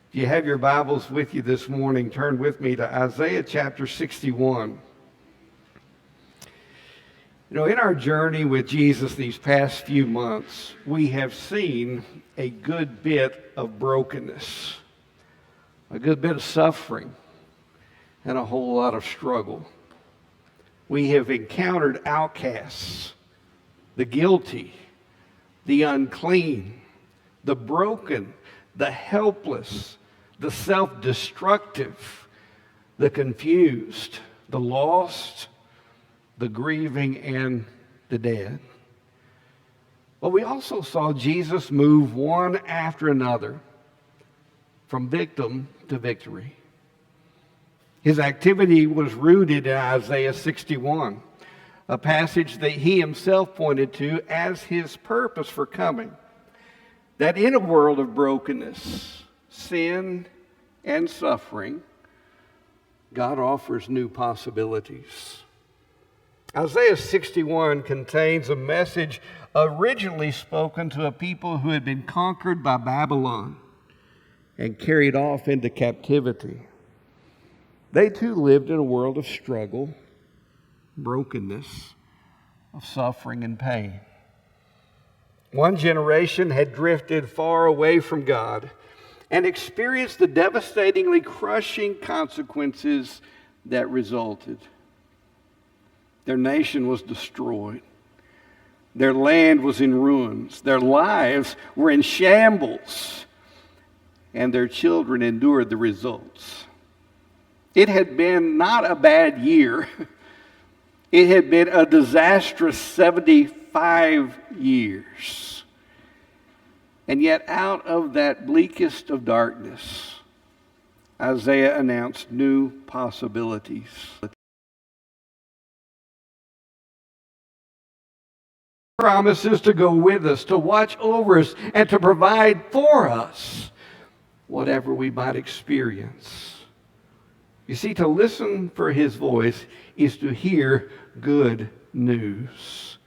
If you have your Bibles with you this morning, turn with me to Isaiah chapter 61. In our journey with Jesus these past few months, we have seen a good bit of brokenness, a good bit of suffering, and a whole lot of struggle. We have encountered outcasts, the guilty, the unclean, the broken, the helpless, the self-destructive, the confused, the lost, the grieving, and the dead. But we also saw Jesus move one after another from victim to victory. His activity was rooted in Isaiah 61, a passage that he himself pointed to as his purpose for coming. That in a world of brokenness, sin, and suffering, God offers new possibilities. Isaiah 61 contains a message originally spoken to a people who had been conquered by Babylon and carried off into captivity. They too lived in a world of struggle, brokenness, of suffering and pain. One generation had drifted far away from God and experienced the devastatingly crushing consequences that resulted. Their nation was destroyed. Their land was in ruins. Their lives were in shambles. And their children endured the results. It had been not a bad year. It had been a disastrous 75 years. And yet out of that bleakest of darkness, Isaiah announced new possibilities. Promises to go with us, to watch over us, and to provide for us whatever we might experience. You see, to listen for his voice is to hear good news.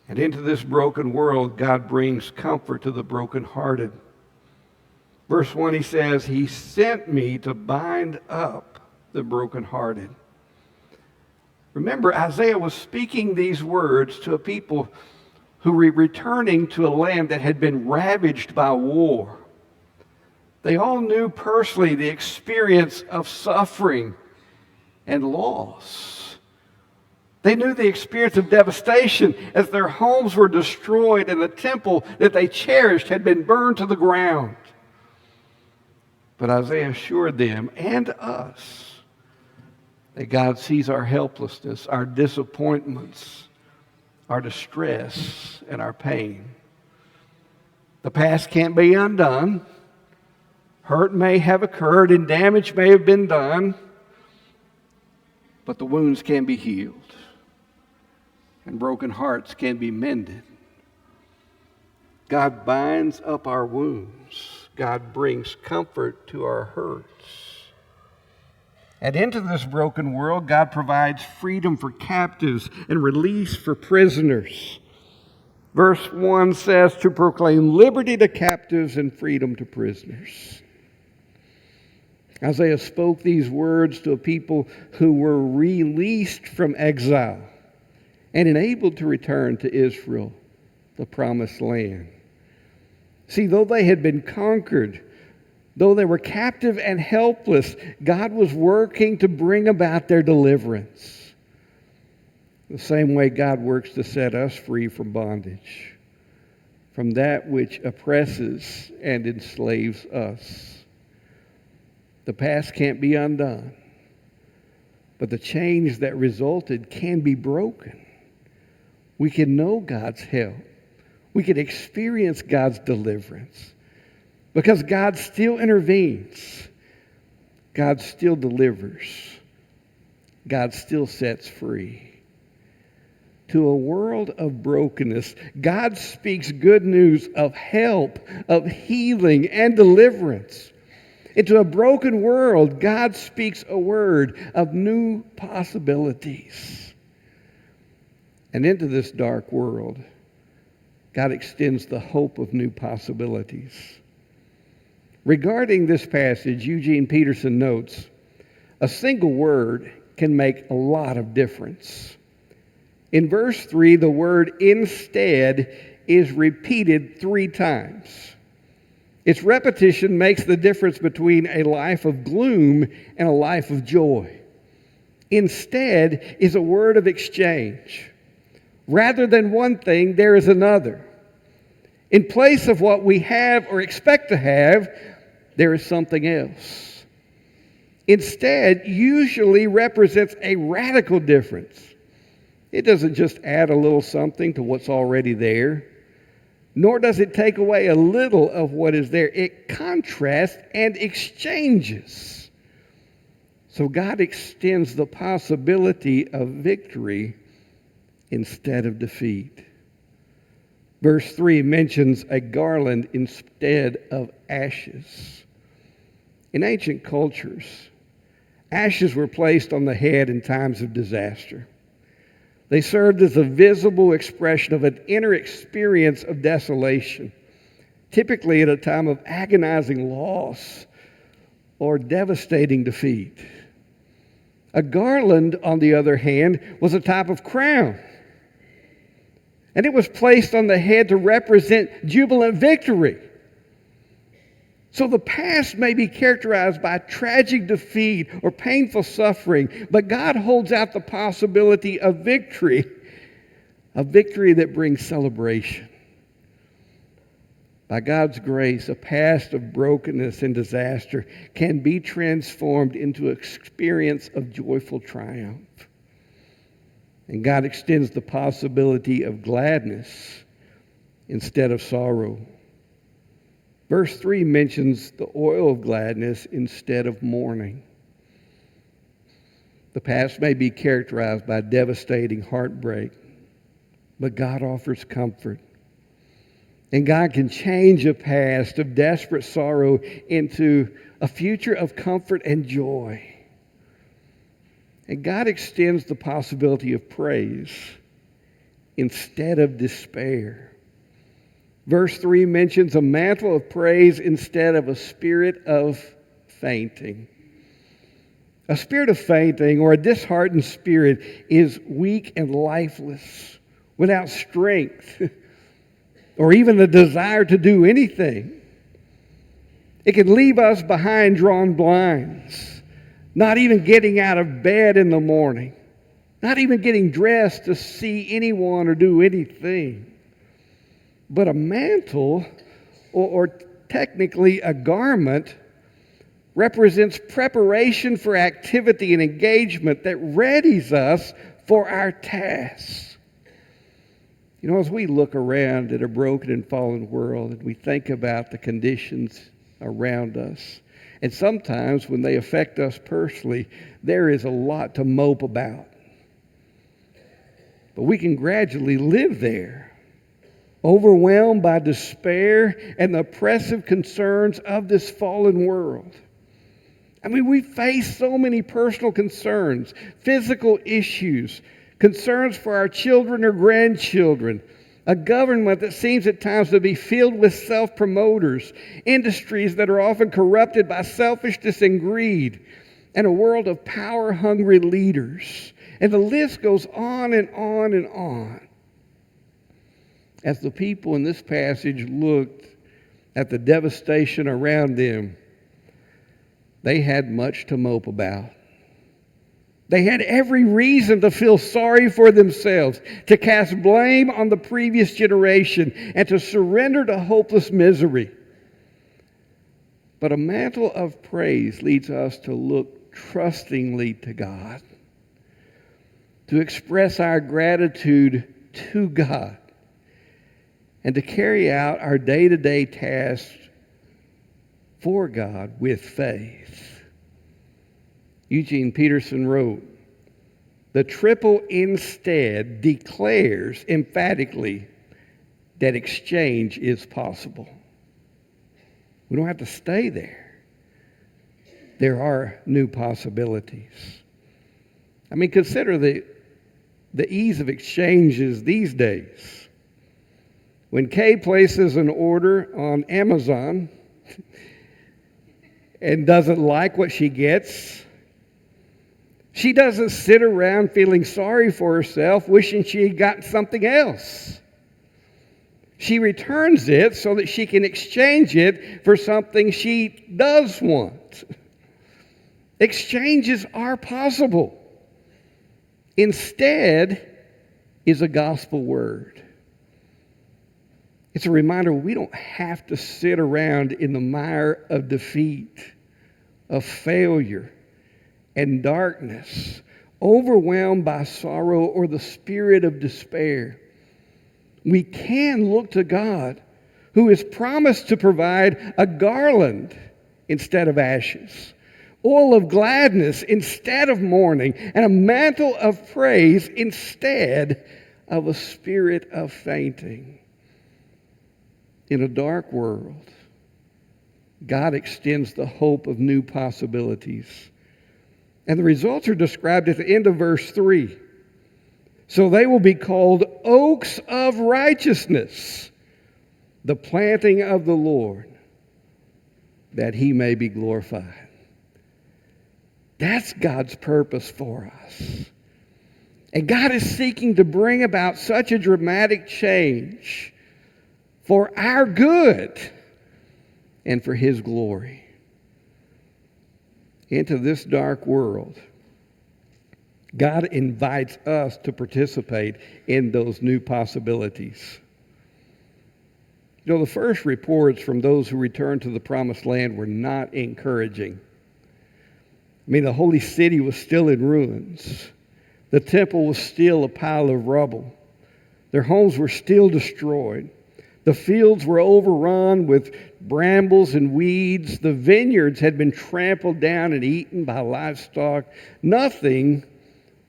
And into this broken world, God brings comfort to the brokenhearted. Verse 1, he says, he sent me to bind up the brokenhearted. Remember, Isaiah was speaking these words to a people who were returning to a land that had been ravaged by war. They all knew personally the experience of suffering and loss. They knew the experience of devastation as their homes were destroyed and the temple that they cherished had been burned to the ground. But Isaiah assured them and us that God sees our helplessness, our disappointments, our distress, and our pain. The past can't be undone. Hurt may have occurred and damage may have been done, but the wounds can be healed and broken hearts can be mended. God binds up our wounds. God brings comfort to our hurts. And into this broken world, God provides freedom for captives and release for prisoners. Verse 1 says to proclaim liberty to captives and freedom to prisoners. Isaiah spoke these words to a people who were released from exile and enabled to return to Israel, the promised land. See, though they had been conquered, though they were captive and helpless, God was working to bring about their deliverance. The same way God works to set us free from bondage, from that which oppresses and enslaves us. The past can't be undone, but the chains that resulted can be broken. We can know God's help. We can experience God's deliverance because God still intervenes. God still delivers. God still sets free. To a world of brokenness, God speaks good news of help, of healing, and deliverance. Into a broken world, God speaks a word of new possibilities. And into this dark world, God extends the hope of new possibilities. Regarding this passage, Eugene Peterson notes, a single word can make a lot of difference. In verse 3, the word instead is repeated 3 times. Its repetition makes the difference between a life of gloom and a life of joy. Instead is a word of exchange. Rather than one thing, there is another. In place of what we have or expect to have, there is something else. Instead usually represents a radical difference. It doesn't just add a little something to what's already there, nor does it take away a little of what is there. It contrasts and exchanges. So God extends the possibility of victory instead of defeat. Verse 3 mentions a garland instead of ashes. In ancient cultures, ashes were placed on the head in times of disaster. They served as a visible expression of an inner experience of desolation, typically at a time of agonizing loss or devastating defeat. A garland, on the other hand, was a type of crown, and it was placed on the head to represent jubilant victory. So the past may be characterized by tragic defeat or painful suffering, but God holds out the possibility of victory, a victory that brings celebration. By God's grace, a past of brokenness and disaster can be transformed into an experience of joyful triumph. And God extends the possibility of gladness instead of sorrow. Verse 3 mentions the oil of gladness instead of mourning. The past may be characterized by devastating heartbreak, but God offers comfort. And God can change a past of desperate sorrow into a future of comfort and joy. And God extends the possibility of praise instead of despair. Verse 3 mentions a mantle of praise instead of a spirit of fainting. A spirit of fainting or a disheartened spirit is weak and lifeless, without strength or even the desire to do anything. It can leave us behind drawn blinds, not even getting out of bed in the morning, not even getting dressed to see anyone or do anything. But a mantle, or technically a garment, represents preparation for activity and engagement that readies us for our tasks. You know, as we look around at a broken and fallen world and we think about the conditions around us, and sometimes when they affect us personally, there is a lot to mope about. But we can gradually live there, overwhelmed by despair and the oppressive concerns of this fallen world. I mean, we face so many personal concerns, physical issues, concerns for our children or grandchildren, a government that seems at times to be filled with self-promoters, industries that are often corrupted by selfishness and greed, and a world of power-hungry leaders. And the list goes on and on and on. As the people in this passage looked at the devastation around them, they had much to mope about. They had every reason to feel sorry for themselves, to cast blame on the previous generation, and to surrender to hopeless misery. But a mantle of praise leads us to look trustingly to God, to express our gratitude to God, and to carry out our day-to-day tasks for God with faith. Eugene Peterson wrote, "The triple instead declares emphatically that exchange is possible." We don't have to stay there. There are new possibilities. I mean, consider the ease of exchanges these days. When Kay places an order on Amazon, and doesn't like what she gets. She doesn't sit around feeling sorry for herself, wishing she had gotten something else. She returns it so that she can exchange it for something she does want. Exchanges are possible. Instead is a gospel word. It's a reminder we don't have to sit around in the mire of defeat, of failure, and darkness, overwhelmed by sorrow or the spirit of despair. We can look to God, who has promised to provide a garland instead of ashes, oil of gladness instead of mourning, and a mantle of praise instead of a spirit of fainting. In a dark world, God extends the hope of new possibilities. And the results are described at the end of verse 3. So they will be called oaks of righteousness, the planting of the Lord, that he may be glorified. That's God's purpose for us. And God is seeking to bring about such a dramatic change for our good and for his glory. Into this dark world, God invites us to participate in those new possibilities. You know, the first reports from those who returned to the promised land were not encouraging. I mean, the holy city was still in ruins. The temple was still a pile of rubble. Their homes were still destroyed. The fields were overrun with brambles and weeds. The vineyards had been trampled down and eaten by livestock. Nothing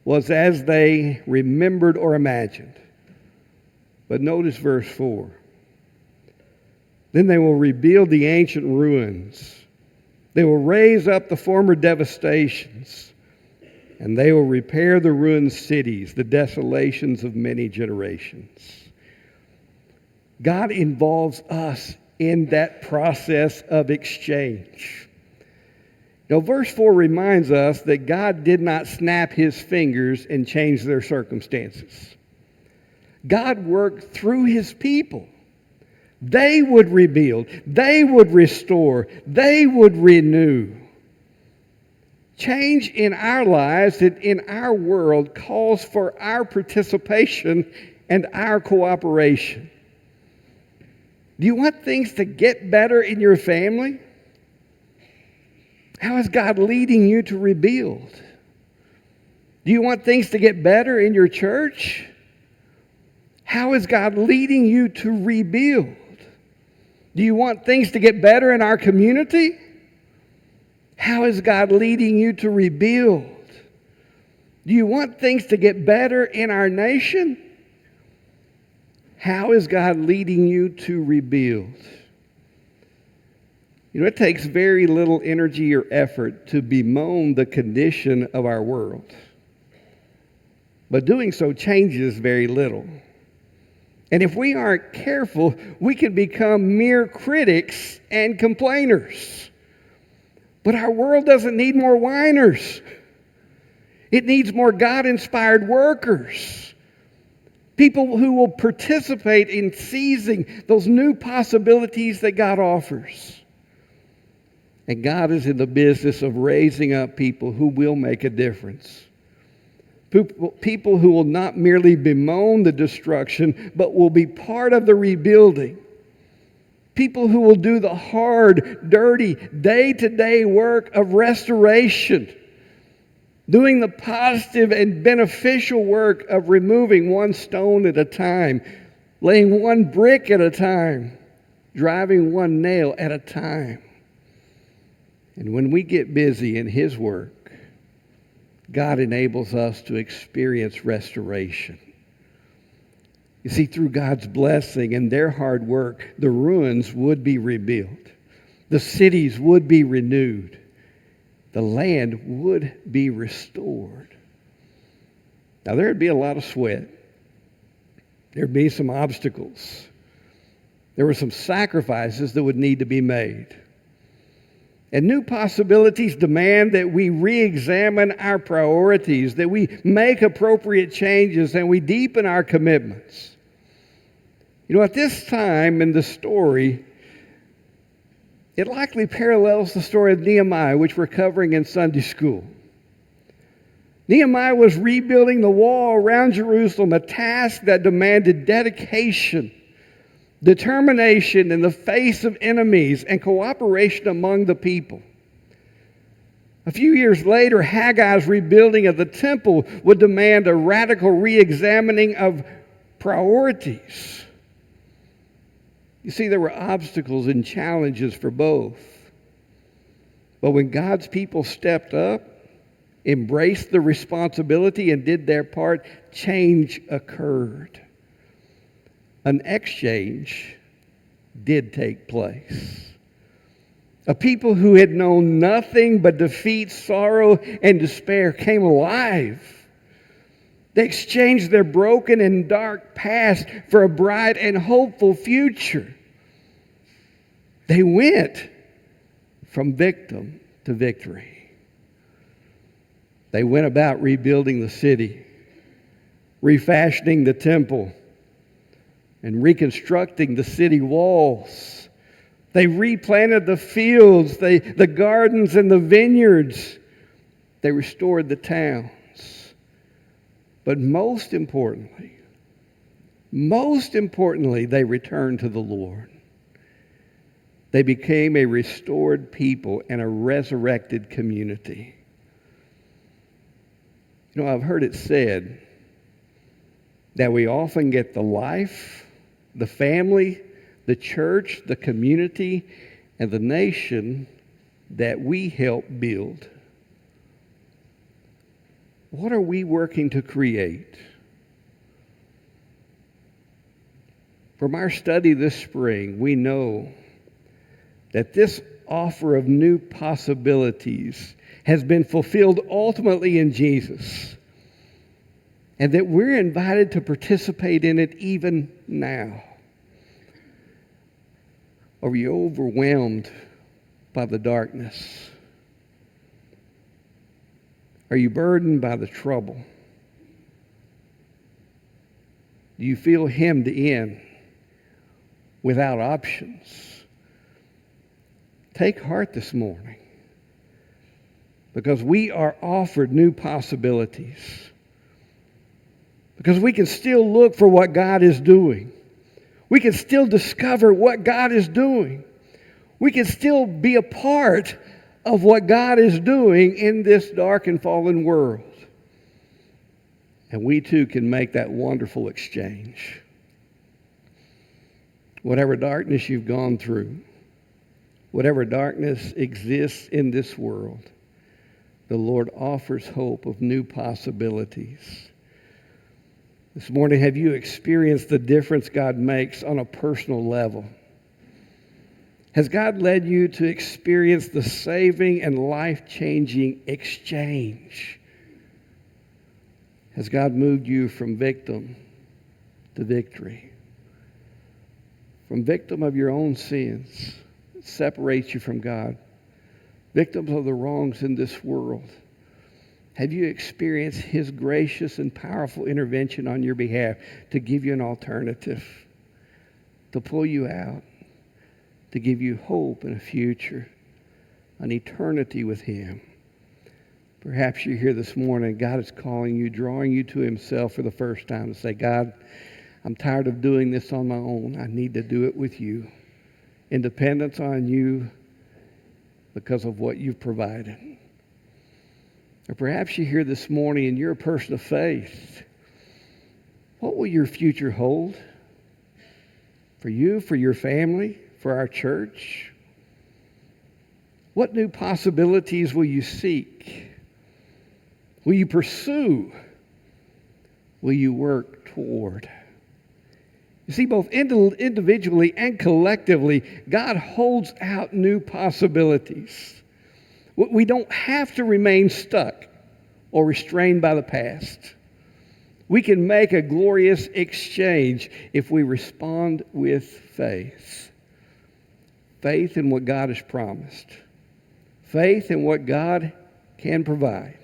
was as they remembered or imagined. But notice verse 4. Then they will rebuild the ancient ruins. They will raise up the former devastations. And they will repair the ruined cities, the desolations of many generations. God involves us in that process of exchange. Now, verse 4 reminds us that God did not snap his fingers and change their circumstances. God worked through his people. They would rebuild. They would restore. They would renew. Change in our lives and in our world calls for our participation and our cooperation. Do you want things to get better in your family? How is God leading you to rebuild? Do you want things to get better in your church? How is God leading you to rebuild? Do you want things to get better in our community? How is God leading you to rebuild? Do you want things to get better in our nation? How is God leading you to rebuild? You know, it takes very little energy or effort to bemoan the condition of our world. But doing so changes very little. And if we aren't careful, we can become mere critics and complainers. But our world doesn't need more whiners. It needs more God-inspired workers. People who will participate in seizing those new possibilities that God offers. And God is in the business of raising up people who will make a difference. People who will not merely bemoan the destruction, but will be part of the rebuilding. People who will do the hard, dirty, day-to-day work of restoration. Doing the positive and beneficial work of removing one stone at a time, laying one brick at a time, driving one nail at a time. And when we get busy in his work, God enables us to experience restoration. You see, through God's blessing and their hard work, the ruins would be rebuilt. The cities would be renewed. The land would be restored. Now, there would be a lot of sweat. There would be some obstacles. There were some sacrifices that would need to be made. And new possibilities demand that we re-examine our priorities, that we make appropriate changes, and we deepen our commitments. You know, at this time in the story, it likely parallels the story of Nehemiah, which we're covering in Sunday school. Nehemiah was rebuilding the wall around Jerusalem, a task that demanded dedication, determination in the face of enemies, and cooperation among the people. A few years later, Haggai's rebuilding of the temple would demand a radical re-examining of priorities. You see, there were obstacles and challenges for both. But when God's people stepped up, embraced the responsibility, and did their part, change occurred. An exchange did take place. A people who had known nothing but defeat, sorrow, and despair came alive. They exchanged their broken and dark past for a bright and hopeful future. They went from victim to victory. They went about rebuilding the city, refashioning the temple, and reconstructing the city walls. They replanted the fields, the gardens, and the vineyards. They restored the towns. But most importantly, they returned to the Lord. They became a restored people and a resurrected community. You know, I've heard it said that we often get the life, the family, the church, the community, and the nation that we help build. What are we working to create? From our study this spring, we know that this offer of new possibilities has been fulfilled ultimately in Jesus, and that we're invited to participate in it even now. Are you overwhelmed by the darkness? Are you burdened by the trouble? Do you feel hemmed in without options? Take heart this morning, because we are offered new possibilities. Because we can still look for what God is doing. We can still discover what God is doing. We can still be a part of what God is doing in this dark and fallen world. And we too can make that wonderful exchange. Whatever darkness you've gone through, whatever darkness exists in this world, the Lord offers hope of new possibilities. This morning, have you experienced the difference God makes on a personal level? Has God led you to experience the saving and life-changing exchange? Has God moved you from victim to victory? From victim of your own sins, it separates you from God. Victims of the wrongs in this world. Have you experienced His gracious and powerful intervention on your behalf to give you an alternative, to pull you out, to give you hope and a future, an eternity with Him? Perhaps you're here this morning, God is calling you, drawing you to Himself for the first time to say, God, I'm tired of doing this on my own. I need to do it with you. Independence on you because of what you've provided. Or perhaps you're here this morning and you're a person of faith. What will your future hold? For you, for your family, for our church? What new possibilities will you seek? Will you pursue? Will you work toward? You see, both individually and collectively, God holds out new possibilities. We don't have to remain stuck or restrained by the past. We can make a glorious exchange if we respond with faith. Faith in what God has promised. Faith in what God can provide,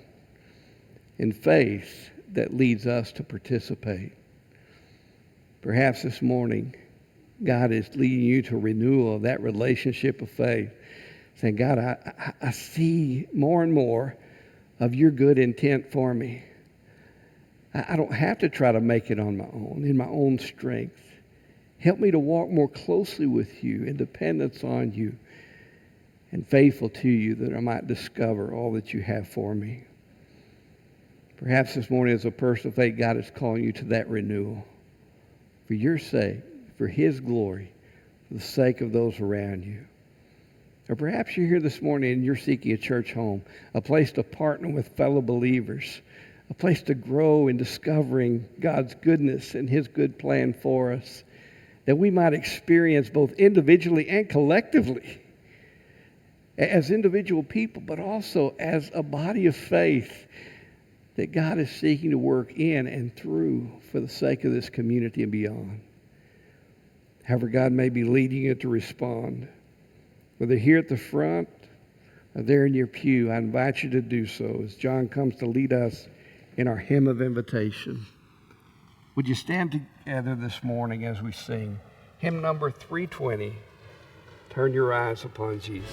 and faith that leads us to participate. Perhaps this morning, God is leading you to a renewal of that relationship of faith. Saying, God, I see more and more of your good intent for me. I don't have to try to make it on my own, in my own strength. Help me to walk more closely with you, in dependence on you, and faithful to you, that I might discover all that you have for me. Perhaps this morning, as a person of faith, God is calling you to that renewal. For your sake, for His glory, for the sake of those around you. Or perhaps you're here this morning and you're seeking a church home, a place to partner with fellow believers, a place to grow in discovering God's goodness and His good plan for us, that we might experience both individually and collectively, as individual people, but also as a body of faith, that God is seeking to work in and through for the sake of this community and beyond. However God may be leading you to respond, whether here at the front or there in your pew, I invite you to do so as John comes to lead us in our hymn of invitation. Would you stand together this morning as we sing hymn number 320, Turn Your Eyes Upon Jesus.